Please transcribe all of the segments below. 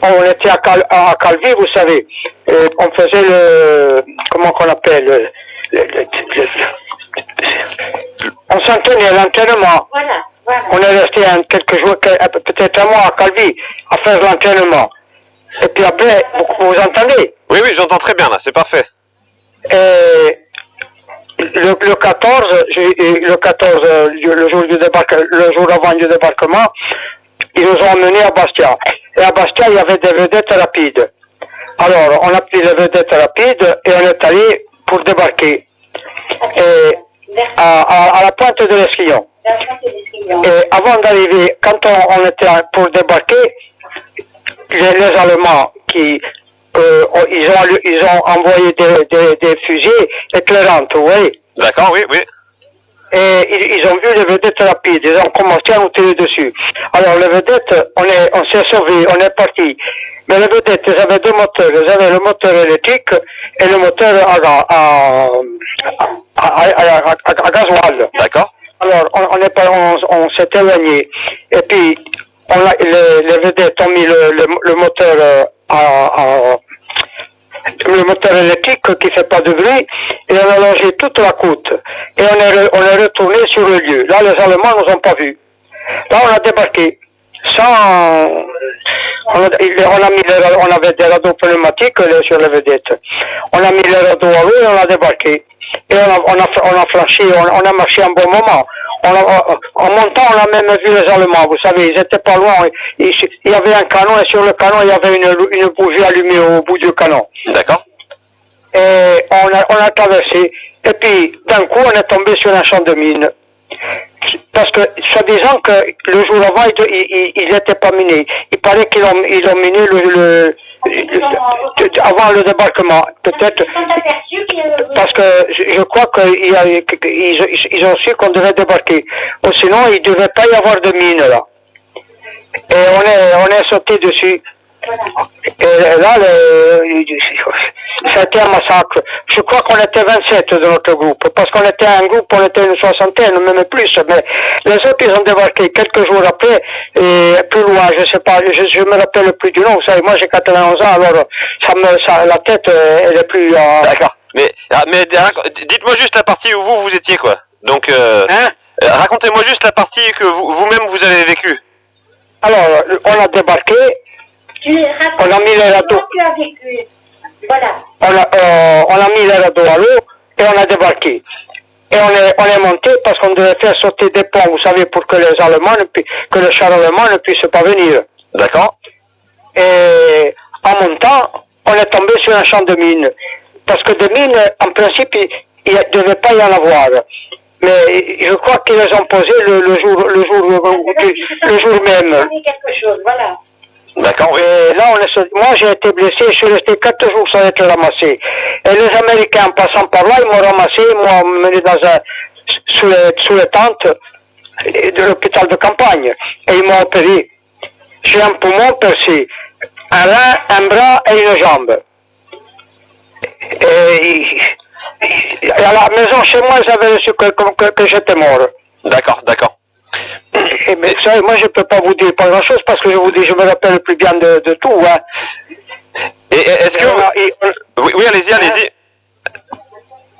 on était à Calvi, vous savez. On faisait comment qu'on appelle, on s'entraînait à l'entraînement. Voilà. On est resté quelques jours, peut-être un mois à Calvi, à faire l'entraînement. Et puis après, vous entendez? Oui, j'entends très bien là, c'est parfait. Et le 14, le jour du débarquement, le jour avant du débarquement, ils nous ont emmenés à Bastia. Et à Bastia, il y avait des vedettes rapides. Alors, on a pris les vedettes rapides et on est allé pour débarquer. Et à la pointe de l'Esquillon. Et avant d'arriver, quand on était pour débarquer, les Allemands ils ont envoyé des fusées éclairantes, vous voyez. D'accord, oui. Et ils ont vu les vedettes rapides, ils ont commencé à nous tirer dessus. Alors les vedettes, on s'est sauvés, on est parti. Mais les vedettes, ils avaient deux moteurs, ils avaient le moteur électrique et le moteur à gasoil. D'accord. Alors on s'est éloigné. Et puis les vedettes ont mis le moteur le moteur électrique qui fait pas de bruit, et on a longé toute la côte. Et on est retourné sur le lieu. Là, les Allemands nous ont pas vus. Là, on a débarqué. On avait des radeaux pneumatiques sur les vedettes. On a mis les radeaux à l'eau et on a débarqué. Et on a franchi, on a marché un bon moment. En montant, on a même vu les Allemands, vous savez, ils étaient pas loin. Il y avait un canon et sur le canon, il y avait une bougie allumée au bout du canon. D'accord. Et on a traversé. Et puis, d'un coup, on est tombé sur un champ de mines. Parce que, soi-disant que le jour avant, il n'était pas miné. Il paraît qu'ils ont miné avant le débarquement, peut-être, parce que je crois qu'ils ont su qu'on devait débarquer. Ou sinon, il ne devait pas y avoir de mine là. Et on est sauté dessus. Et là, c'était un massacre. Je crois qu'on était 27 de notre groupe, parce qu'on était un groupe, on était une soixantaine, même plus. Mais les autres, ils ont débarqué quelques jours après, et plus loin, je sais pas, je me rappelle plus du nom. Vous savez, moi j'ai 91 ans, alors la tête, elle est plus... D'accord. Mais dites-moi juste la partie où vous étiez, quoi. Donc, racontez-moi juste la partie que vous-même vous avez vécue. Alors, on a débarqué, on a mis les radeaux. Voilà. On a mis les radeaux à l'eau et on a débarqué. Et on est monté parce qu'on devait faire sauter des ponts, vous savez, pour que que le char allemand ne puisse pas venir. D'accord. Et en montant, on est tombé sur un champ de mines. Parce que de mines, en principe, il ne devait pas y en avoir. Mais je crois qu'ils les ont posées le jour même. Quelque chose, voilà. D'accord, oui. Et là, moi j'ai été blessé, je suis resté 4 jours sans être ramassé. Et les Américains, en passant par là, ils m'ont ramassé, ils m'ont mené sous les tentes de l'hôpital de campagne. Et ils m'ont opéré. J'ai un poumon percé, un rein, un bras et une jambe. Et à la maison, chez moi, ils avaient reçu que j'étais mort. D'accord. Mais ça, moi, je ne peux pas vous dire pas grand-chose parce que je me rappelle plus bien de tout. Hein. Et est-ce que Oui, allez-y.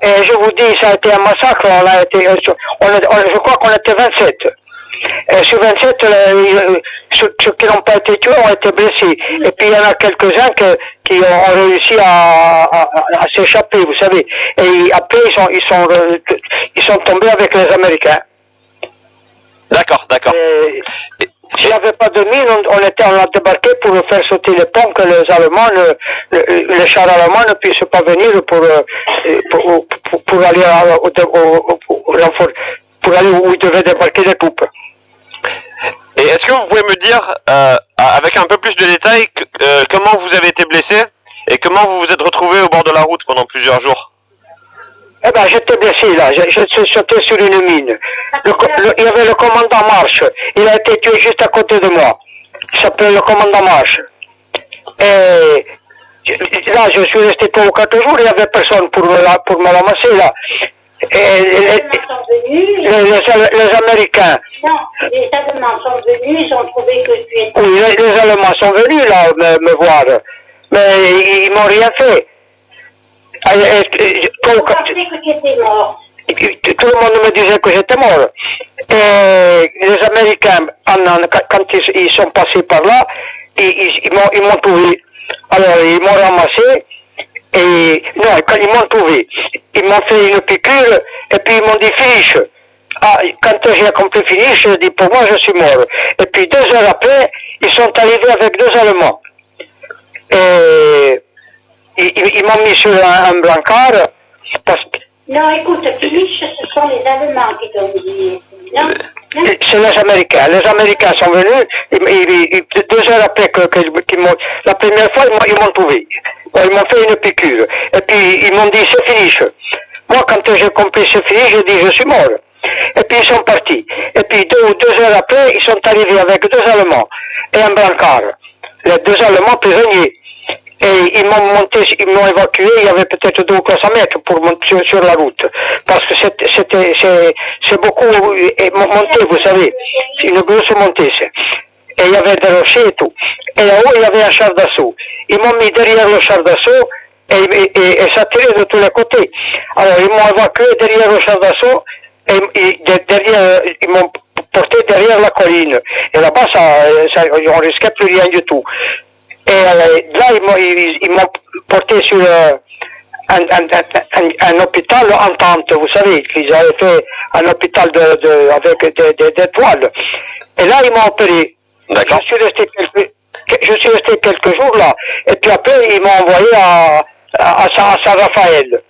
Et je vous dis, ça a été un massacre. Je crois qu'on était 27. Et sur 27, ceux qui n'ont pas été tués ont été blessés. Et puis il y en a quelques-uns qui ont réussi à s'échapper, vous savez. Et après, ils sont tombés avec les Américains. D'accord. S'il n'y avait pas de mine, on a débarqué pour faire sauter les ponts, que les Allemands, les chars allemands ne puissent pas venir pour aller pour aller où ils devaient débarquer les troupes. Et est-ce que vous pouvez me dire, avec un peu plus de détails, comment vous avez été blessé et comment vous vous êtes retrouvé au bord de la route pendant plusieurs jours? Eh ben, j'étais blessé là, je sautais sur une mine. Il y avait le commandant Marche, il a été tué juste à côté de moi. Il s'appelait le commandant Marche. Et là, je suis resté 3 ou 4 jours, il n'y avait personne pour me ramasser là. Et Les Allemands sont venus. les Américains. Non, les Allemands sont venus, ils ont trouvé que tu étais... Oui, les Allemands sont venus là me voir. Mais ils m'ont rien fait. Ils pensaient que tu étais mort. Tout le monde me disait que j'étais mort. Et les Américains, quand ils sont passés par là, ils m'ont trouvé. Alors, ils m'ont ramassé. Et non, quand ils m'ont trouvé, ils m'ont fait une piqûre et puis ils m'ont dit finish. Ah, quand j'ai accompli finish, je dis pour moi je suis mort. Et puis 2 heures après, ils sont arrivés avec 2 Allemands. Et ils m'ont mis sur un brancard parce que Non, écoute, finish, ce sont les Allemands qui t'ont dit... Non, non. c'est les Américains. Les Américains sont venus, 2 heures après qu'ils m'ont... La première fois, ils m'ont trouvé. Ils m'ont fait une piqûre. Et puis, ils m'ont dit, c'est fini. Moi, quand j'ai compris c'est fini, j'ai dit, je suis mort. Et puis, ils sont partis. Et puis, 2 heures après, ils sont arrivés avec 2 Allemands et un brancard. Les 2 Allemands prisonniers. Et ils m'ont évacué, il y avait peut-être 200 ou 300 mètres pour monter sur la route. Parce que c'est beaucoup monté, vous savez. C'est une grosse montée. Et il y avait des rochers et tout. Et là-haut, il y avait un char d'assaut. Ils m'ont mis derrière le char d'assaut et ça tirait de tous les côtés. Alors, ils m'ont évacué derrière le char d'assaut et derrière, ils m'ont porté derrière la colline. Et là-bas, on risquait plus rien du tout. Et là, ils m'ont porté sur un hôpital en tente, vous savez, qu'ils avaient fait un hôpital avec des toiles. Et là, ils m'ont opéré. D'accord. Je suis resté quelques jours là. Et puis après, ils m'ont envoyé à Saint-Raphaël.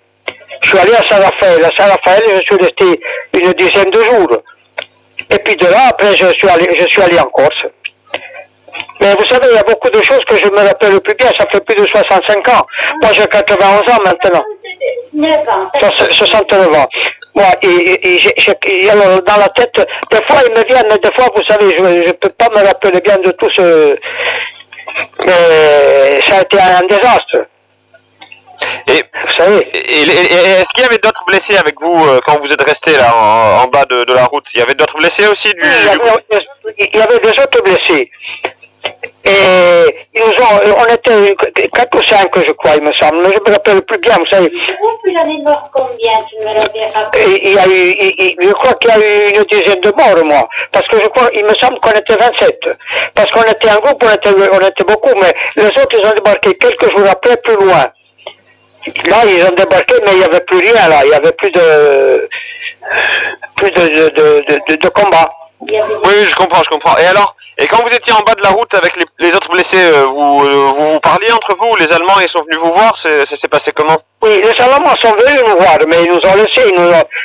Je suis allé à Saint-Raphaël. À Saint-Raphaël, je suis resté une dizaine de jours. Et puis de là, après, je suis allé en Corse. Mais vous savez, il y a beaucoup de choses que je me rappelle plus bien. Ça fait plus de 65 ans. Moi, j'ai 91 ans maintenant. 9 ans. 69 ans. Moi, alors, dans la tête, des fois, ils me viennent, mais des fois, vous savez, je ne peux pas me rappeler bien de tout ce... Mais ça a été un désastre. Et, vous savez. Et est-ce qu'il y avait d'autres blessés avec vous quand vous êtes resté là en bas de la route? Il y avait d'autres blessés aussi il y avait des autres blessés. Et on était 4 ou 5, je crois, il me semble, mais je me rappelle plus bien, vous savez. Il en est mort combien, tu me l'avais rappelé? Je crois qu'il y a eu une dizaine de morts, moi. Parce que il me semble qu'on était 27. Parce qu'on était un groupe, on était beaucoup, mais les autres, ils ont débarqué quelques jours après, plus loin. Là, ils ont débarqué, mais il n'y avait plus rien, là. Il n'y avait plus de combat. Oui, je comprends. Et alors, quand vous étiez en bas de la route avec les autres blessés, vous parliez entre vous? Les Allemands, ils sont venus vous voir? Ça s'est passé comment? Oui, les Allemands sont venus nous voir, mais ils nous ont laissés.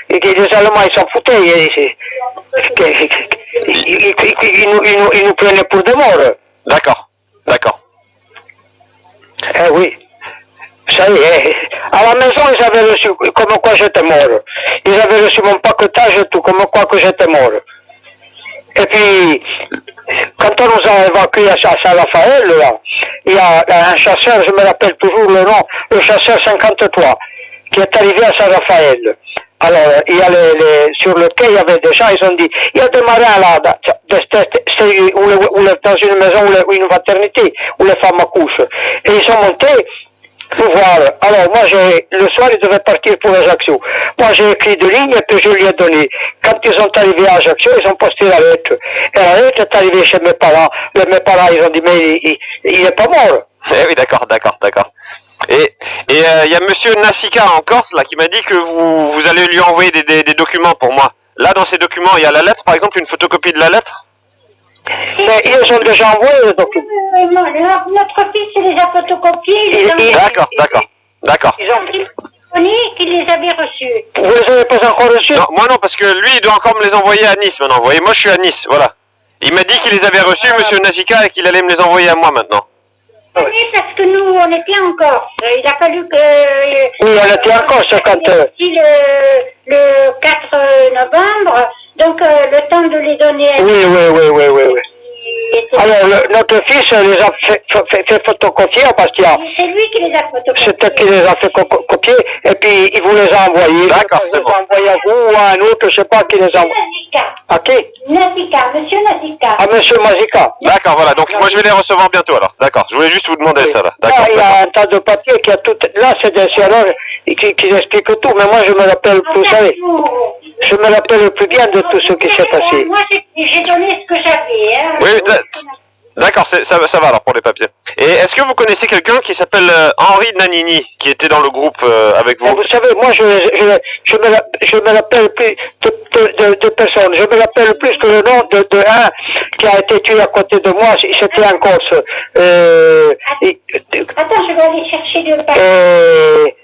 Les Allemands, ils s'en foutaient. Ils nous prenaient pour des morts. D'accord. Oui. Ça y est. À la maison, ils avaient reçu comme quoi j'étais mort. Ils avaient reçu mon paquetage et tout, comme quoi que j'étais mort. Et puis, quand on nous a évacués à Saint-Raphaël, là, il y a un chasseur, je me rappelle toujours le nom, le chasseur 53, qui est arrivé à Saint-Raphaël. Alors, il y a sur le quai, il y avait des gens, ils ont dit, il y a des marins là, dans une maison ou une maternité, où les femmes accouchent. Et ils sont montés pour voir. Alors, moi, le soir, ils devaient partir pour Ajaccio. Moi, j'ai écrit 2 lignes et puis je lui ai donné. Quand ils sont arrivés à Ajaccio, ils ont posté la lettre. Et la lettre est arrivée chez mes parents. Mes parents, ils ont dit, mais il n'est pas mort. Eh oui, d'accord. Et il y a monsieur Nassika en Corse, là, qui m'a dit que vous allez lui envoyer des documents pour moi. Là, dans ces documents, il y a la lettre, par exemple, une photocopie de la lettre? Mais ils ont déjà envoyé le document. Notre fils les a photocopiés. D'accord. Ils ont téléphoné qu'ils les avaient reçus. Vous les avez pas encore reçus? Non, moi non, parce que lui, il doit encore me les envoyer à Nice maintenant. Vous voyez, moi je suis à Nice, voilà. Il m'a dit qu'il les avait reçus, monsieur Nassika, et qu'il allait me les envoyer à moi maintenant. Oui, parce que nous, on était en Corse. Il a fallu que... Oui, on était en Corse quand... Le 4 novembre, donc le temps de les donner à... Oui. Alors, notre fils les a fait photocopier à Bastia. C'est lui qui les a photocopiés. C'est eux qui les a fait copier, et puis il vous les a envoyés. D'accord, Il c'est les bon. a envoyés à vous ou à un autre, je sais pas qui les a envoyés. Nazika. À qui? Monsieur Nazika. À monsieur Mazika. D'accord, voilà. Donc moi je vais les recevoir bientôt alors. D'accord. Je voulais juste vous demander ça là. Là, D'accord. il y a un tas de papiers qui a tout. Là, c'est alors qui explique tout, mais moi je me rappelle plus, vous savez. Je me rappelle plus bien de tout ce qui s'est passé. Moi, j'ai donné ce que j'avais. Hein. Oui, d'accord, ça va alors pour les papiers. Et est-ce que vous connaissez quelqu'un qui s'appelle Henri Nanini, qui était dans le groupe avec Et vous? vous savez, moi je me rappelle plus de personnes. Je me rappelle plus que le nom de un qui a été tué à côté de moi, c'était en Corse. Attends, je vais aller chercher le papier.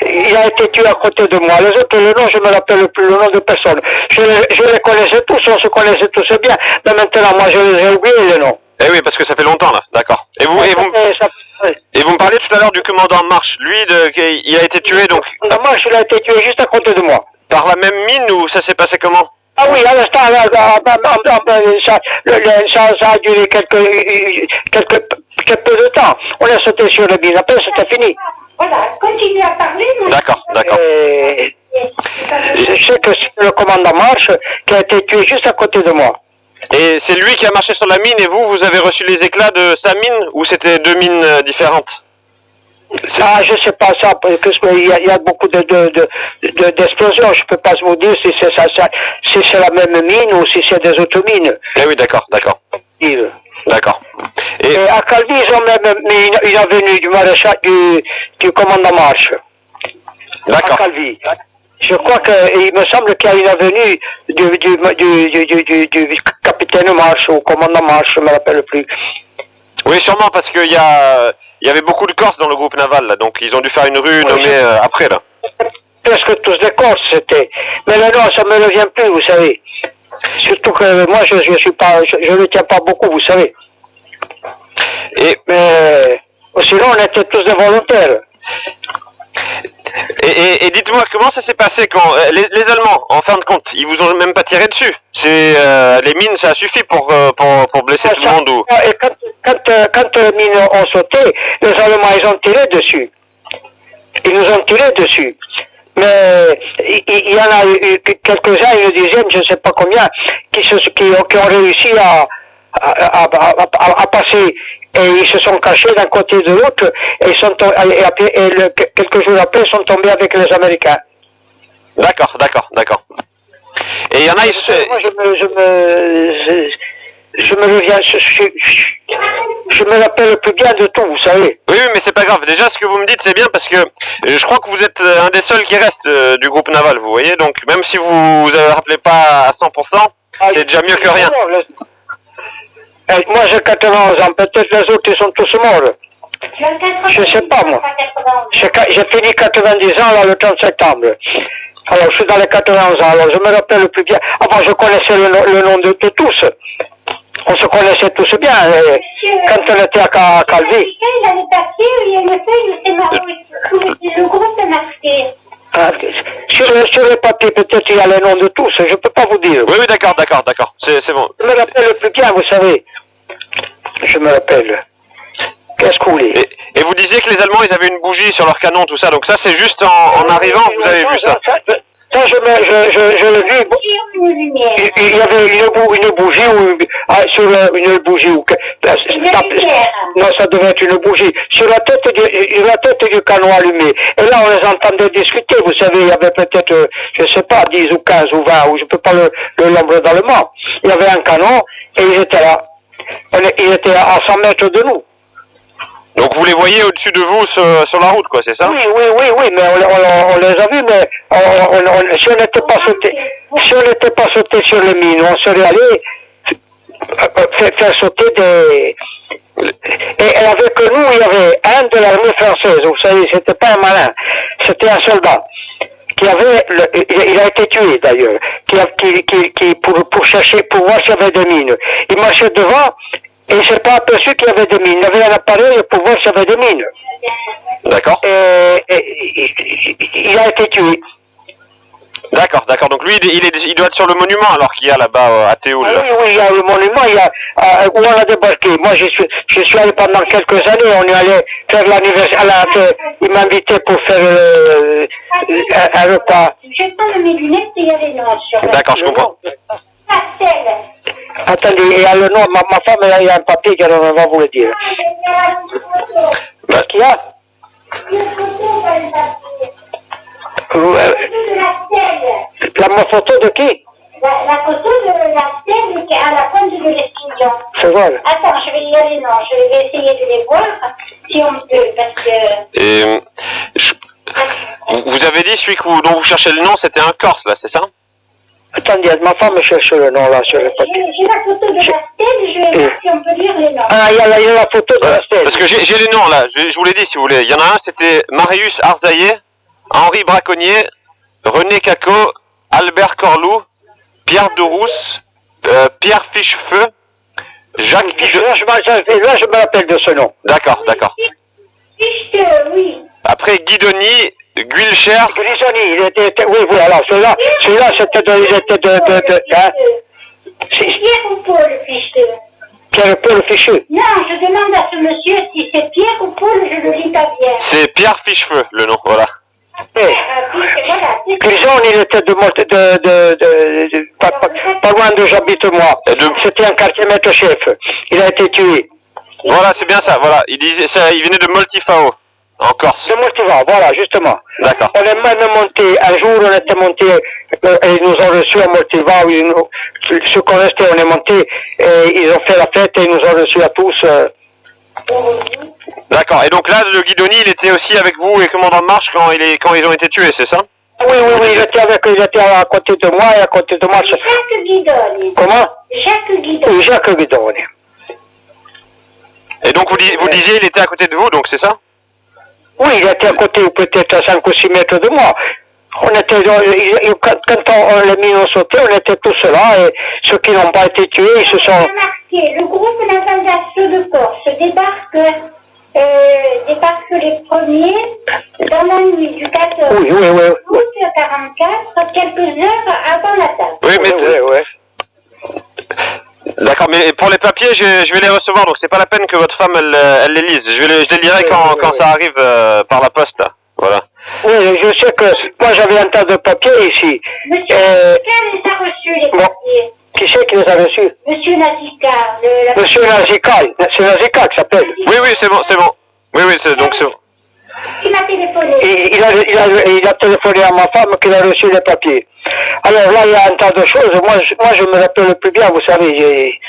Il a été tué à côté de moi. Les autres, le nom, je me rappelle plus le nom de personne. Je les connaissais tous, on se connaissait tous bien, mais maintenant, moi, je les ai oubliés, les noms. Eh oui, parce que ça fait longtemps là. D'accord. Et vous me parliez tout à l'heure du commandant Marche. Lui, il a été tué donc. Le commandant Marche, il a été tué juste à côté de moi. Par la même mine ou ça s'est passé comment? Ah oui, à l'instant, ça a duré quelques peu de temps. On a sauté sur le mine, après c'était fini. Voilà, continue à parler. D'accord. Je sais que c'est le commandant Marche qui a été tué juste à côté de moi. Et c'est lui qui a marché sur la mine et vous avez reçu les éclats de sa mine ou c'était deux mines différentes? Ça, je sais pas ça, parce qu'il y a beaucoup d'explosions. Je peux pas vous dire si c'est ça, si c'est la même mine ou si c'est des autres mines. Eh oui, d'accord. D'accord. Et à Calvi, ils ont même mis une avenue du maréchal du commandant Marche. D'accord. À Calvi. Je crois qu'il me semble qu'il y a une avenue du capitaine Marche ou commandant Marche, je ne me rappelle plus. Oui, sûrement parce qu'il y avait beaucoup de Corses dans le groupe naval, là, donc ils ont dû faire une rue nommée après, là. Presque tous des Corses, c'était. Mais le nom, ça ne me revient plus, vous savez. Surtout que moi, je ne tiens pas beaucoup, vous savez. Mais sinon, on était tous des volontaires. Et dites-moi, comment ça s'est passé quand les Allemands, en fin de compte, ils vous ont même pas tiré dessus? Les mines, ça suffit pour blesser tout le monde ou... Et quand les mines ont sauté, les Allemands, ils ont tiré dessus. Ils nous ont tiré dessus. Mais il y en a eu quelques-uns, une dizaine, je ne sais pas combien, qui ont réussi à passer. Et ils se sont cachés d'un côté et de l'autre, et quelques jours après, ils sont tombés avec les Américains. D'accord. Et il y en a, Moi, je me reviens, je me rappelle plus bien de tout, vous savez. Oui, mais c'est pas grave. Déjà, ce que vous me dites, c'est bien parce que je crois que vous êtes un des seuls qui reste du groupe naval, vous voyez. Donc, même si vous ne rappelez pas à 100%, c'est déjà mieux que rien. Moi, j'ai 91 ans. Peut-être les autres, ils sont tous morts. Je sais pas, moi. J'ai fini 90 ans, là, le 30 septembre. Alors, je suis dans les 91 ans. Alors, je me rappelle plus bien. Avant, je connaissais le nom de tous. On se connaissait tous bien. Quand on était à Calvi. Il a les papiers, le groupe est marqué. Sur les papiers, peut-être il y a les noms de tous. Je ne peux pas vous dire. Oui, d'accord. C'est bon. Je me rappelle plus bien, vous savez. Je me rappelle. Qu'est-ce que vous voulez? Et vous disiez que les Allemands, ils avaient une bougie sur leur canon, tout ça. Donc ça, c'est juste en arrivant, vous avez vu ça? Ça, je l'ai vu. Il y avait une bougie sur une bougie. Non, ça devait être une bougie. Sur la tête du canon allumé. Et là, on les entendait discuter. Vous savez, il y avait peut-être, je ne sais pas, 10 ou 15 ou 20, ou je ne peux pas le nombre d'Allemands. Il y avait un canon et ils étaient là. Ils étaient à 100 mètres de nous. Donc vous les voyez au-dessus de vous sur la route, quoi, c'est ça? Oui, mais on les a vus, mais si on n'était pas sauté sur les mines, on serait allé faire sauter des... Et avec nous, il y avait un de l'armée française, vous savez, c'était pas un malin, c'était un soldat. Il a été tué d'ailleurs, pour chercher, pour voir s'il y avait des mines. Il marchait devant, et il ne s'est pas aperçu qu'il y avait des mines. Il avait un appareil pour voir s'il y avait des mines. D'accord. Il a été tué. D'accord, d'accord. Donc lui, il doit être sur le monument alors qu'il y a là-bas à Théoul. Ah oui, oui, il y a le monument, il y a où on a débarqué. Moi, je suis allé pendant quelques années, on est allé faire l'anniversaire, il m'a invité pour faire un repas. Je prends mes lunettes et il y a les noms sur D'accord, je comprends. Pastel. Attendez, il y a le nom, ma femme, il y a un papier qu'elle va vous le dire. Qu'est-ce qu'il y a? La photo de qui? La photo de la stèle qui est à la pointe de l'exclusion. C'est vrai. Attends, je vais y aller, non, je vais essayer de les voir, si on peut, parce que... Et vous avez dit celui dont vous cherchez le nom, c'était un Corse, là, c'est ça? Attendez, ma femme cherche le nom là sur le papier. J'ai la photo de la stèle, je vais voir si on peut lire les noms. Ah, il y a la photo de la stèle. Parce que j'ai les noms là, je vous l'ai dit si vous voulez. Il y en a un, c'était Marius Arzaillé, Henri Braconnier, René Cacot, Albert Corlou, Pierre Dourousse, Pierre Fichefeu, Jacques Guidoni. Là, je me rappelle de ce nom. D'accord, d'accord. Fichte, oui. Après Guidoni, Guilcher. Grisoni, il était, oui, voilà, celui-là, c'était il était hein? C'est Pierre ou Paul, Fichte? Pierre-Paul Fichu. Non, je demande à ce monsieur si c'est Pierre ou Paul, je le lis pas bien. C'est Pierre Fichefeu, le nom, voilà. Voilà, Grison, il était pas loin de j'habite moi. C'était un quartier maître chef. Il a été tué. Voilà, c'est bien ça, voilà. Il venait de Moltifao, en Corse. De Motiva, voilà, justement. D'accord. On est même monté, un jour on était monté, et ils nous ont reçus à Motiva, ceux qu'on restait, on est monté, et ils ont fait la fête et ils nous ont reçus à tous. D'accord. Et donc là, le Guidoni, il était aussi avec vous et commandant de marche quand ils ont été tués, c'est ça? Oui, il était à côté de moi et à côté de moi. Jacques Guidoni. Comment? Jacques Guidoni. Oui, Jacques Guidoni. Et donc vous disiez, il était à côté de vous, donc c'est ça? Oui, il était à côté, ou peut-être à 5 ou 6 mètres de moi. On était, quand les mines ont sauté, on était tous là, et ceux qui n'ont pas été tués, ils se sont... Remarquez, le groupe naval d'assaut de Corse débarque les premiers dans la nuit du 14 août 44, quelques heures avant l'attaque. Oui, mais... Oui. D'accord, mais pour les papiers, je vais les recevoir, donc c'est pas la peine que votre femme elle les lise. Je les lirai quand ça arrive par la poste, là. Voilà. Oui, je sais que moi j'avais un tas de papiers ici. Monsieur Nazika les a reçus, les papiers. Qui c'est qui les a reçus? Monsieur Nazika. Monsieur Nazika, c'est Nazika qui s'appelle. Oui, c'est bon. Oui, c'est bon. Il m'a téléphoné. Il a téléphoné à ma femme qu'il a reçu les papiers. Alors là, il y a un tas de choses. Moi je me rappelle plus bien, vous savez.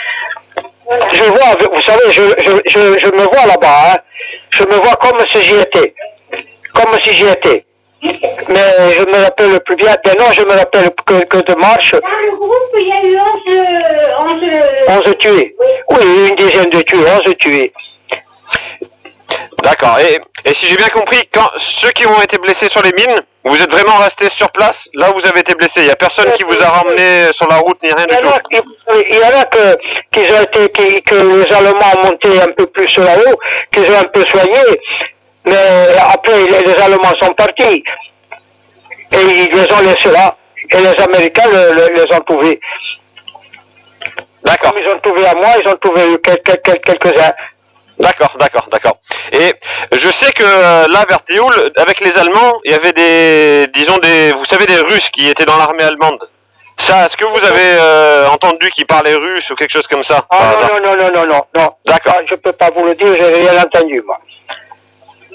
Je vois, vous savez, je me vois là-bas. Hein. Je me vois comme si j'y étais. Mais je me rappelle plus bien. Non, je me rappelle que de marche. Dans le groupe, il y a eu 11 tués. Oui, une dizaine de tués, 11 tués. D'accord. Et si j'ai bien compris, quand ceux qui ont été blessés sur les mines, vous êtes vraiment restés sur place, là où vous avez été blessés. Il n'y a personne qui vous a ramené sur la route ni rien du tout. Il y en a que les Allemands ont monté un peu plus là-haut, qu'ils ont un peu soignés, mais après les Allemands sont partis. Et ils les ont laissés là. Et les Américains les ont trouvés. D'accord. Comme ils ont trouvé à moi, ils ont trouvé quelques-uns. D'accord. Et je sais que là, vers Théoul, avec les Allemands, il y avait vous savez, des Russes qui étaient dans l'armée allemande. Ça, est-ce que vous avez entendu qu'ils parlaient russe ou quelque chose comme ça? Non. D'accord. Je peux pas vous le dire, j'ai rien entendu, moi.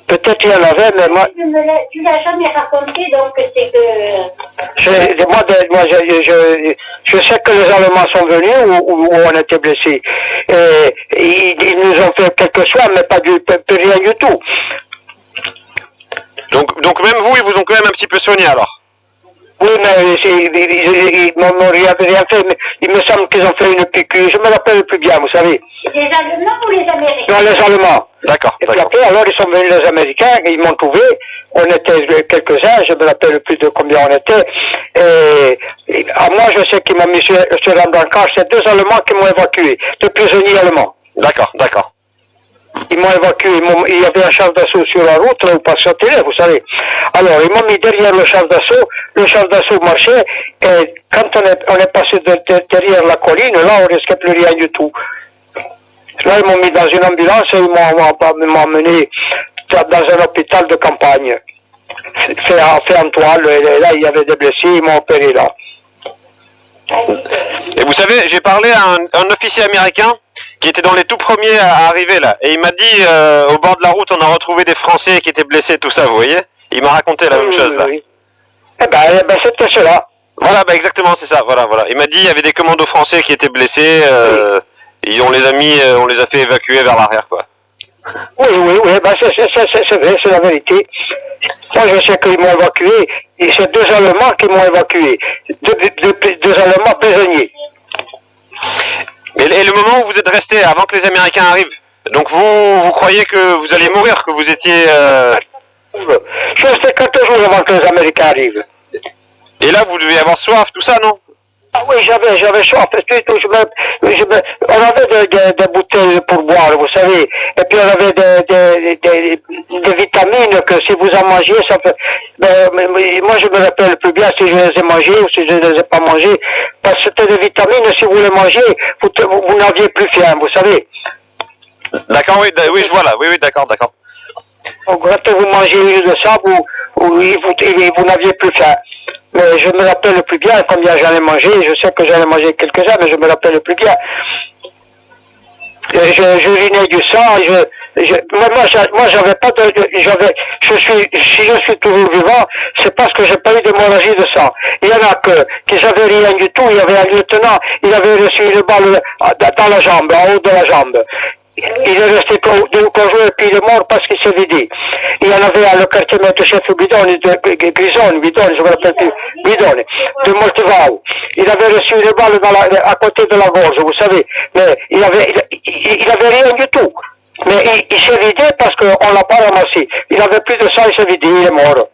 Peut-être qu'il y en avait, mais moi... Tu l'as jamais raconté, donc c'est que... Moi, je sais que les Allemands sont venus où on était blessés. Et ils nous ont fait quelques soins, mais pas rien du tout. Donc même vous, ils vous ont quand même un petit peu soigné alors? Oui, mais ils m'ont rien fait, mais il me semble qu'ils ont fait une piqûre. Je me rappelle plus bien, vous savez. Les Allemands ou les Américains? Non, les Allemands. D'accord. Et puis après, alors, ils sont venus les Américains, ils m'ont trouvé. On était quelques-uns, je me rappelle plus de combien on était. Et à moi, je sais qu'ils m'ont mis sur l'embarquement. C'est 2 Allemands qui m'ont évacué, 2 prisonniers allemands. D'accord. Ils m'ont évacué, il y avait un chef d'assaut sur la route, là où passe la télé, vous savez. Alors, ils m'ont mis derrière le chef d'assaut marchait, et quand on est passé derrière la colline, là, on risquait plus rien du tout. Là, ils m'ont mis dans une ambulance et ils m'ont emmené dans un hôpital de campagne, fait en toile, et là, il y avait des blessés, ils m'ont opéré là. Et vous savez, j'ai parlé à un officier américain qui était dans les tout premiers à arriver là. Et il m'a dit, au bord de la route, on a retrouvé des Français qui étaient blessés, tout ça, vous voyez. Il m'a raconté la même chose là. Oui. Eh ben c'était cela. Voilà, exactement, c'est ça, voilà. Il m'a dit, il y avait des commandos français qui étaient blessés, et on les a fait évacuer vers l'arrière, quoi. Oui, c'est vrai, c'est la vérité. Moi, je sais qu'ils m'ont évacué, et c'est 2 Allemands qui m'ont évacué. Deux Allemands prisonniers. Et le moment où vous êtes resté, avant que les Américains arrivent, donc vous croyez que vous alliez mourir, que vous étiez... Je restais 14 jours avant que les Américains arrivent. Et là, vous devez avoir soif, tout ça, non? Ah oui, j'avais soif. On avait des bouteilles pour boire, vous savez. Et puis on avait des vitamines que si vous en mangez, ça fait... moi, je me rappelle plus bien si je les ai mangées ou si je ne les ai pas mangées. Parce que c'était des vitamines, si vous les mangez, vous n'aviez plus faim, vous savez. D'accord, oui, je vois là. Oui, d'accord. Donc, quand vous mangez l'huile de sable, vous n'aviez plus faim. Mais je me rappelle plus bien combien j'en ai mangé. Je sais que j'en ai mangé quelques-uns, mais je me rappelle plus bien. J'urinais du sang. Moi, j'avais pas de. Si je suis toujours vivant, c'est parce que j'ai pas eu d'hémorragie de sang. Il y en a qui n'avaient rien du tout. Il y avait un lieutenant, il avait reçu une balle dans la jambe, en haut de la jambe. Il est resté qu'un jour et puis il est mort parce qu'il s'est vidé. Il y en avait à le quartier maître chef Bidone, Bidone, je me rappelle plus, Bidone, de Moltevau. Il avait reçu une balle à côté de la gorge, vous savez. Mais il avait rien du tout. Mais il s'est vidé parce qu'on l'a pas ramassé. Il avait plus de sang, il s'est vidé, il est mort.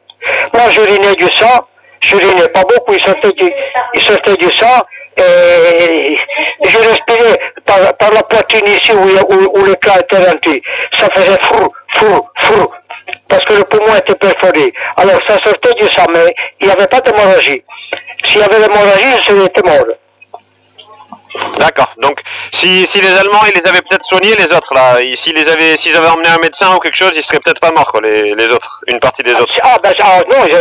Moi, j'urinais du sang, j'urinais pas beaucoup, il sortait du sang. Et je respirais par la poitrine ici où l'éclat était rempli. Ça faisait frou, parce que le poumon était perforé. Alors ça sortait du sang, mais il n'y avait pas d'hémorragie. S'il y avait l'hémorragie, je serais été mort. D'accord. Donc, si les Allemands, ils les avaient peut-être soignés, les autres, là, s'ils avaient emmené un médecin ou quelque chose, ils seraient peut-être pas morts, quoi, les autres, une partie des autres. Non, ils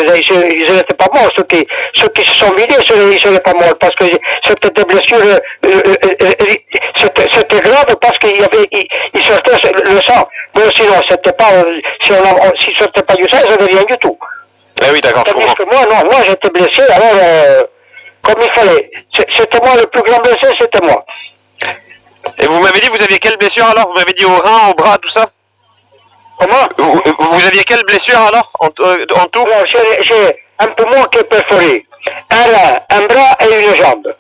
n'étaient pas morts. Ceux qui se sont vidés, ils ne seraient pas morts, parce que c'était des blessures, c'était grave, parce qu'il sortait le sang. Mais sinon, c'était pas, s'il sortait pas du sang, ils n'avaient rien du tout. Ah oui, d'accord, je comprends. Tandis que moi, j'étais blessé, alors, comme il fallait. C'était moi, le plus grand blessé, c'était moi. Et vous m'avez dit, vous aviez quelle blessure alors? Vous m'avez dit au rein, au bras, tout ça? Comment? Vous aviez quelle blessure alors, en tout? Alors, j'ai un poumon qui est perforé, un rein, un bras et une jambe.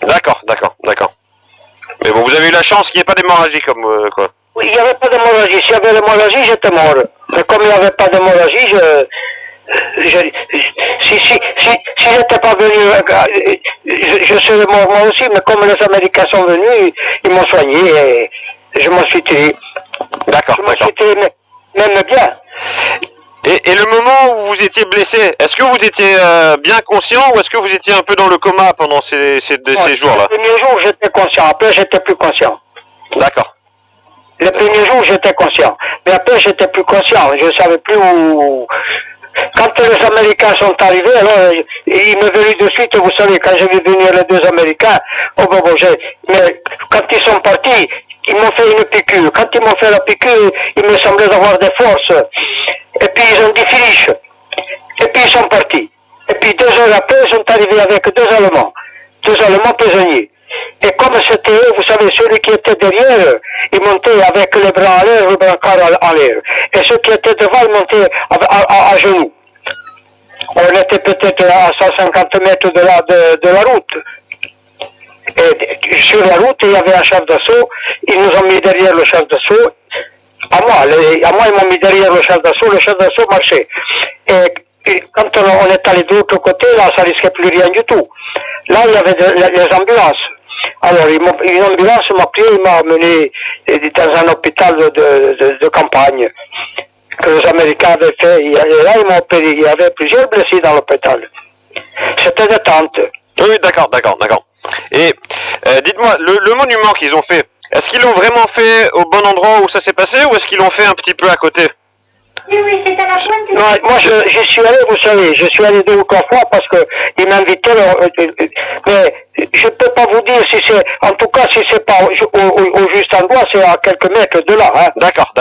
D'accord. Mais bon, vous avez eu la chance qu'il n'y ait pas d'hémorragie comme quoi. Oui, il n'y avait pas d'hémorragie. S'il y avait l'hémorragie, j'étais mort. Mais comme il n'y avait pas d'hémorragie, si j'étais pas venu, je serais mort moi aussi, mais comme les Américains sont venus, ils m'ont soigné et je m'en suis tiré. D'accord. Je m'en suis tiré même bien. Et le moment où vous étiez blessé, est-ce que vous étiez bien conscient ou est-ce que vous étiez un peu dans le coma pendant ces jours-là? Les premiers jours, j'étais conscient. Après, j'étais plus conscient. D'accord. Les premiers jours, j'étais conscient. Mais après, j'étais plus conscient. Je ne savais plus où... Quand les Américains sont arrivés, alors, ils m'ont venu de suite, vous savez, quand j'ai vu venir les 2 Américains, mais quand ils sont partis, ils m'ont fait une piqûre. Quand ils m'ont fait la piqûre, il me semblait avoir des forces. Et puis ils ont dit finish. Et puis ils sont partis. Et puis 2 heures après, ils sont arrivés avec 2 Allemands. 2 Allemands prisonniers. Et comme c'était eux, vous savez, celui qui était derrière, il montait avec les bras en l'air, le brancard en l'air. Et ceux qui étaient devant, ils montaient à genoux. On était peut-être à 150 mètres de la route. Et sur la route, il y avait un chef d'assaut. Ils nous ont mis derrière le chef d'assaut. À moi, ils m'ont mis derrière le chef d'assaut marchait. Et quand on est allé de l'autre côté, là, ça risquait plus rien du tout. Là, il y avait les ambulances. Alors, une ambulance m'a pris, il m'a emmené dans un hôpital de campagne que les Américains avaient fait. Et là, ils m'ont opéré. Il y avait plusieurs blessés dans l'hôpital. C'était des tentes. Oui, d'accord. Et dites-moi, le monument qu'ils ont fait, est-ce qu'ils l'ont vraiment fait au bon endroit où ça s'est passé ou est-ce qu'ils l'ont fait un petit peu à côté? Oui, c'est à la pointe. Non, moi, je suis allé, vous savez, je suis allé 2 ou 3 fois parce qu'ils m'invitaient, mais je peux pas vous dire si c'est, en tout cas, si c'est pas au juste endroit, c'est à quelques mètres de là, hein. D'accord.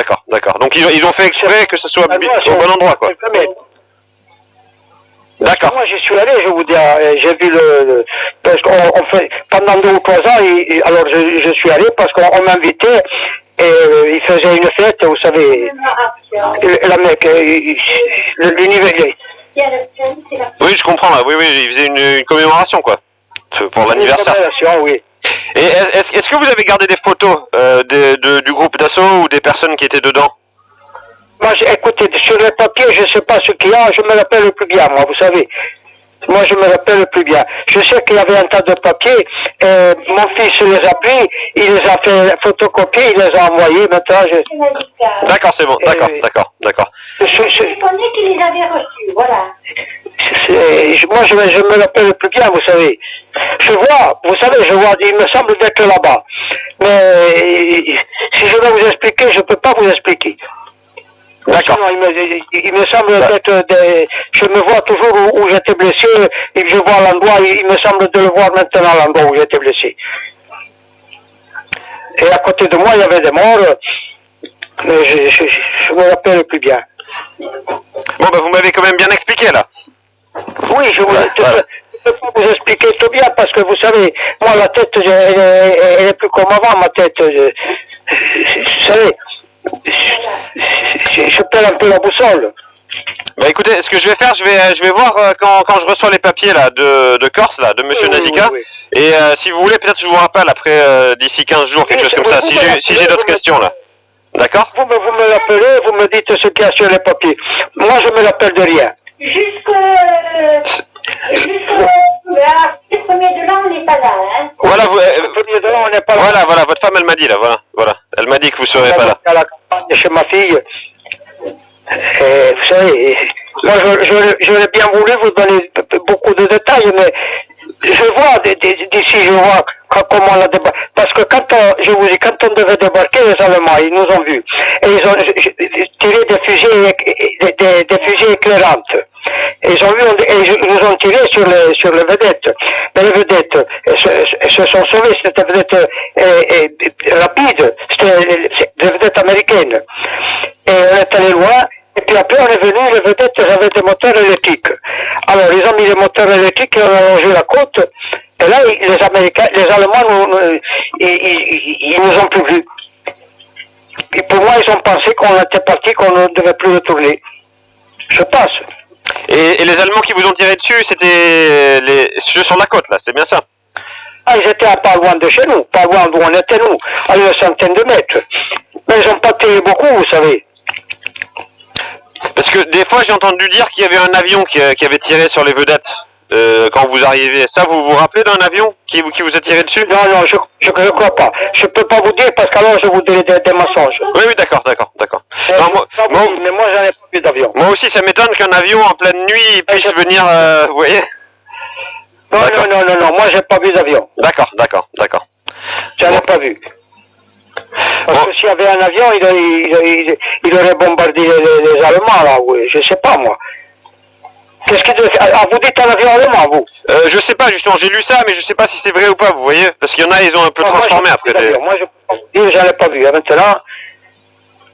Donc ils ont fait exprès que ce soit au bon endroit, quoi. D'accord. Moi, j'y suis allé, je vous dis, j'ai vu parce qu'on fait, pendant 2 ou 3 ans, alors je suis allé parce qu'on m'invitait, et il faisait une fête, vous savez, la mec, l'univers. Oui, je comprends, là, oui, ils faisaient une commémoration, quoi, pour l'anniversaire. Oui. Et est-ce que vous avez gardé des photos du groupe d'assaut ou des personnes qui étaient dedans? Moi, écoutez, sur le papier, je ne sais pas ce qu'il y a, je me rappelle plus bien, moi, vous savez. Moi, je me rappelle plus bien. Je sais qu'il y avait un tas de papiers, mon fils les a pris, il les a fait photocopier, il les a envoyés, maintenant D'accord, c'est bon, d'accord. Je connais qu'il les avait reçus, voilà. Moi, je me rappelle plus bien, vous savez. Je vois, il me semble d'être là-bas. Mais si je vais vous expliquer, je ne peux pas vous expliquer. D'accord. Il me semble d'être je me vois toujours où j'étais blessé, et je vois l'endroit, il me semble de le voir maintenant l'endroit où j'étais blessé. Et à côté de moi, il y avait des morts, mais je me rappelle plus bien. Bon, vous m'avez quand même bien expliqué, là. Oui, je ne peux pas vous expliquer tout bien, parce que vous savez, moi, la tête, elle est plus comme avant, ma tête. Vous savez, je perds un peu la boussole. Écoutez, ce que je vais faire, je vais voir quand je reçois les papiers là de Corse là, de Monsieur Nazika. Oui. Et si vous voulez, peut-être je vous rappelle après d'ici 15 jours, quelque chose comme ça, si j'ai d'autres questions là. D'accord? Vous me l'appelez, vous me dites ce qu'il y a sur les papiers. Moi, je me rappelle de rien. Jusqu'au premier de l'an, on n'est pas là, hein. Voilà, le premier de l'an, on n'est pas là. Voilà, votre femme, elle m'a dit là, voilà. Elle m'a dit que vous serez pas là. À la campagne chez ma fille. Vous savez, moi, j'aurais bien voulu vous donner beaucoup de détails, mais je vois d'ici, je vois comment on a débarqué. Parce que quand on devait débarquer, les Allemands, ils nous ont vus. Et ils ont tiré des fusées éclairantes. Et ils nous ont tiré sur les vedettes. Mais les vedettes se sont sauvées, c'était des vedettes rapides, c'était des vedettes américaines. Et on est allé loin. Et puis après, on est venu, les vedettes avaient des moteurs électriques. Alors, ils ont mis les moteurs électriques et on a longé la côte. Et là, les Allemands, ils nous ont plus vus. Et pour moi, ils ont pensé qu'on était parti, qu'on ne devait plus retourner. Je pense. Et les Allemands qui vous ont tiré dessus, c'était ceux sur la côte, là, c'est bien ça? Ah, ils étaient pas loin de chez nous, pas loin d'où on était nous, à une centaine de mètres. Mais ils n'ont pas tiré beaucoup, vous savez. Parce que des fois, j'ai entendu dire qu'il y avait un avion qui avait tiré sur les vedettes quand vous arrivez. Ça, vous vous rappelez d'un avion qui vous a tiré dessus? Non, je ne crois pas. Je ne peux pas vous dire parce qu'alors je vous dirai des mensonges. Oui, d'accord. Mais moi, j'en ai pas vu d'avion. Moi aussi, ça m'étonne qu'un avion en pleine nuit puisse venir, vous voyez? Non, moi, j'ai pas vu d'avion. D'accord. J'en ai pas vu. Parce que s'il y avait un avion, il aurait bombardé les Allemands, là, oui. Je sais pas, moi. Qu'est-ce qu'il devait faire? Ah, vous dites un avion allemand, vous? Je sais pas, justement, j'ai lu ça, mais je sais pas si c'est vrai ou pas, vous voyez? Parce qu'il y en a, ils ont un peu transformé après. Moi, je peux pas vous dire, j'en ai pas vu. Maintenant...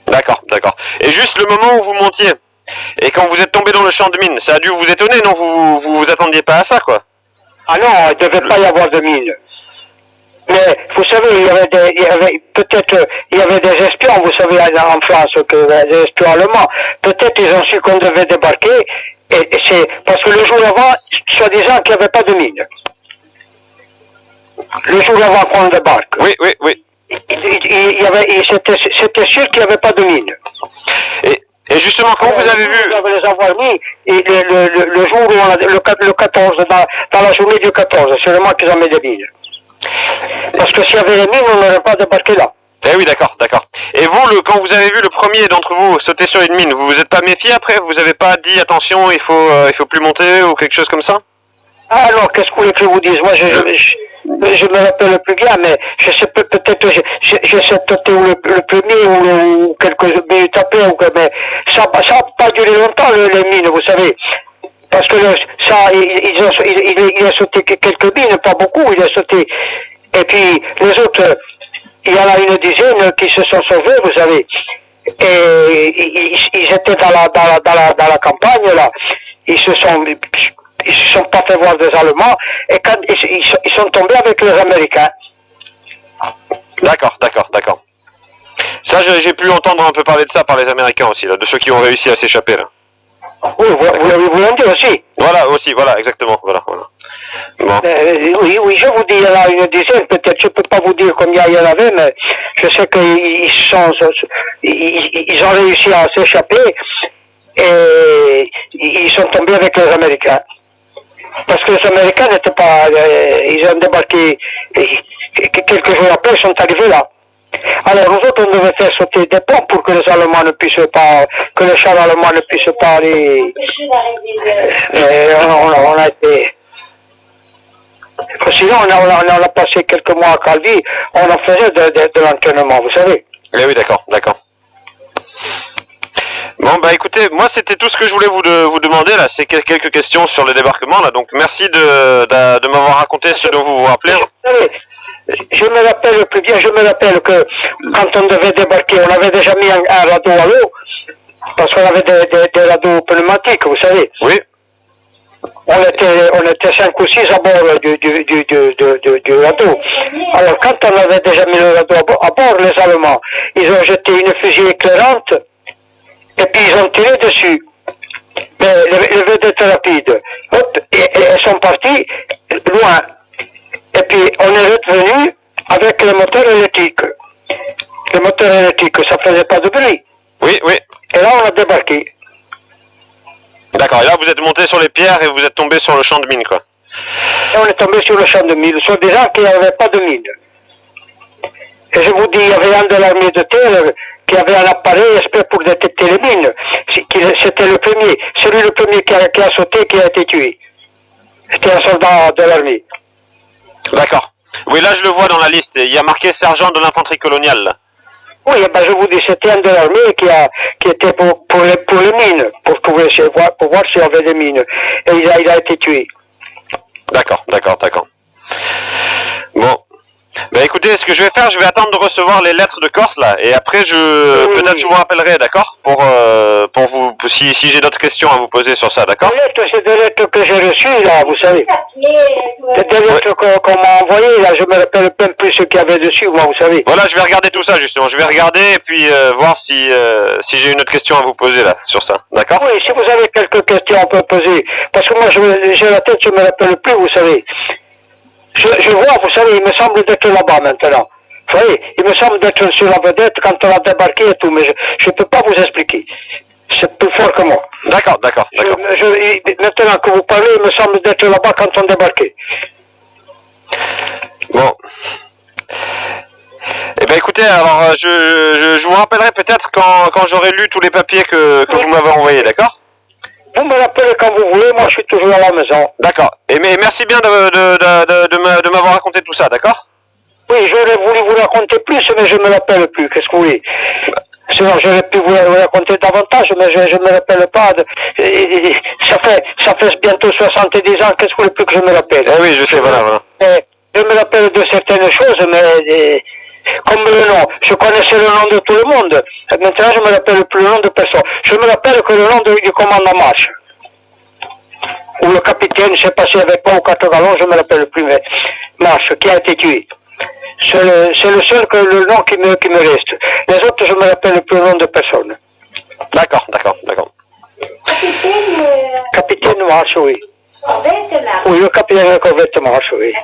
D'accord. Et juste le moment où vous montiez, et quand vous êtes tombé dans le champ de mine, ça a dû vous étonner, non? Vous attendiez pas à ça, quoi? Ah non, il ne devait pas y avoir de mine. Mais vous savez, il y avait des espions, vous savez, en France, des espions allemands. Peut-être ils ont su qu'on devait débarquer, et c'est parce que le jour avant, soi-disant qu'il n'y avait pas de mine. Le jour avant qu'on débarque. Oui. C'était sûr qu'il n'y avait pas de mine. Et justement, quand vous avez vu... On devait les avoir mis, et le jour où le 14, dans la journée du 14, c'est seulement qu'ils ont mis des mines. Parce que s'il y avait les mines, on n'aurait pas débarqué là. Eh oui, d'accord, d'accord. Et vous, quand vous avez vu le premier d'entre vous sauter sur une mine, vous vous êtes pas méfié après? Vous avez pas dit attention, il faut plus monter ou quelque chose comme ça? Ah non, qu'est-ce que vous voulez que je vous dise? Moi, je me rappelle plus bien, mais je sais peut-être, j'essaie de sauter le premier ou quelques minutes après, mais ça n'a pas duré longtemps, les mines, vous savez. Parce que il a sauté quelques mines, pas beaucoup, il a sauté. Et puis, les autres, il y en a une dizaine qui se sont sauvés, vous savez. Et ils étaient dans la campagne, là. Ils se sont pas fait voir des Allemands, et quand ils sont tombés avec les Américains. D'accord, d'accord, d'accord. Ça, j'ai pu entendre un peu parler de ça par les Américains aussi, là, de ceux qui ont réussi à s'échapper, là. Oui, vous l'avez dit aussi. Voilà, aussi, voilà, exactement, voilà. Bon. Oui, je vous dis, il y en a une dizaine, peut-être, je peux pas vous dire combien il y en avait, mais je sais qu'ils ont réussi à s'échapper, et ils sont tombés avec les Américains. Parce que les Américains n'étaient pas, ils ont débarqué, quelques jours après, ils sont arrivés là. Alors nous autres, on devait faire sauter des ponts pour que les Allemands ne puissent pas, que les chars allemands ne puissent pas aller. On a été. Sinon, on a passé quelques mois à Calvi, on en faisait de l'entraînement, vous savez. Eh oui, d'accord, d'accord. Bon, bah écoutez, moi c'était tout ce que je voulais vous demander là, c'est quelques questions sur le débarquement là, donc merci de m'avoir raconté ce dont vous vous rappelez. Je me rappelle plus bien, je me rappelle que quand on devait débarquer, on avait déjà mis un radeau à l'eau, parce qu'on avait des radeaux pneumatiques, vous savez. Oui. On était 5 ou 6 à bord du radeau. Alors quand on avait déjà mis le radeau à bord, les Allemands, ils ont jeté une fusée éclairante, et puis ils ont tiré dessus. Mais les vedettes rapides, hop, et elles sont parties loin. Et puis on est revenu avec le moteur électrique. Le moteur électrique, ça faisait pas de bruit. Oui, oui. Et là on a débarqué. D'accord, et là vous êtes monté sur les pierres et vous êtes tombé sur le champ de mine, quoi. Et on est tombé sur le champ de mine, sur des gens qui n'avaient pas de mine. Et je vous dis, il y avait un de l'armée de terre qui avait un appareil exprès pour détecter les mines. C'était le premier, celui le premier qui a sauté, qui a été tué. C'était un soldat de l'armée. D'accord. Oui, là je le vois dans la liste, il y a marqué sergent de l'infanterie coloniale, là. Oui, ben je vous dis, c'était un de l'armée qui était pour les mines, pour voir s'il y avait des mines. Et il a été tué. D'accord, d'accord, d'accord. Bon. Ben écoutez, ce que je vais faire, je vais attendre de recevoir les lettres de Corse là, et après peut-être je vous rappellerai, d'accord, pour vous, si j'ai d'autres questions à vous poser sur ça, d'accord. Les lettres, c'est des lettres que j'ai reçues là, vous savez. C'est des lettres qu'on m'a envoyées là, je me rappelle même plus ce qu'il y avait dessus, moi, vous savez. Voilà, je vais regarder tout ça justement, je vais regarder et puis voir si j'ai une autre question à vous poser là sur ça, d'accord. Oui, si vous avez quelques questions, on peut poser, parce que moi j'ai la tête, je me rappelle plus, vous savez. Je vois, vous savez, il me semble d'être là-bas maintenant. Vous voyez, il me semble d'être sur la vedette quand on a débarqué et tout, mais je ne peux pas vous expliquer. C'est plus fort que moi. D'accord, d'accord, d'accord. Maintenant que vous parlez, il me semble d'être là-bas quand on débarquait. Bon. Eh bien écoutez, alors je vous rappellerai peut-être quand j'aurai lu tous les papiers que vous m'avez envoyés, d'accord? Vous me rappelez quand vous voulez, moi je suis toujours à la maison. D'accord. Et merci bien de m'avoir raconté tout ça, d'accord? Oui, j'aurais voulu vous raconter plus, mais je ne me rappelle plus. Qu'est-ce que vous voulez? Sinon j'aurais pu vous raconter davantage, mais je ne me rappelle pas. Ça fait bientôt 70 ans, qu'est-ce que vous voulez plus que je me rappelle? Eh oui, je sais, voilà. Je me rappelle de certaines choses, mais comme le nom, je connaissais le nom de tout le monde. Maintenant, je ne me rappelle plus le nom de personne. Je me rappelle que le nom du commandant Marche. Ou le capitaine, je ne sais pas s'il y avait pas ou 4 galons, je ne me rappelle plus, mais Marche, qui a été tué. C'est le seul le nom qui me reste. Les autres, je ne me rappelle plus le nom de personne. D'accord, d'accord, d'accord. Capitaine Marche, oui. Corvette Marche. Oui, le capitaine de corvette Marche, oui.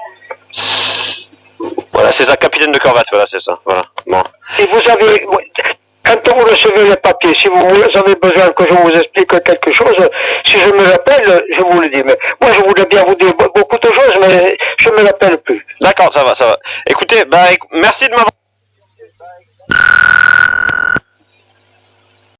Voilà, c'est ça, capitaine de corvette, voilà, c'est ça, voilà. Bon. Si vous avez, quand vous recevez les papiers, si vous avez besoin que je vous explique quelque chose, si je me rappelle, je vous le dis. Mais moi, je voulais bien vous dire beaucoup de choses, mais je me l'appelle plus. D'accord, ça va. Écoutez, merci de m'avoir...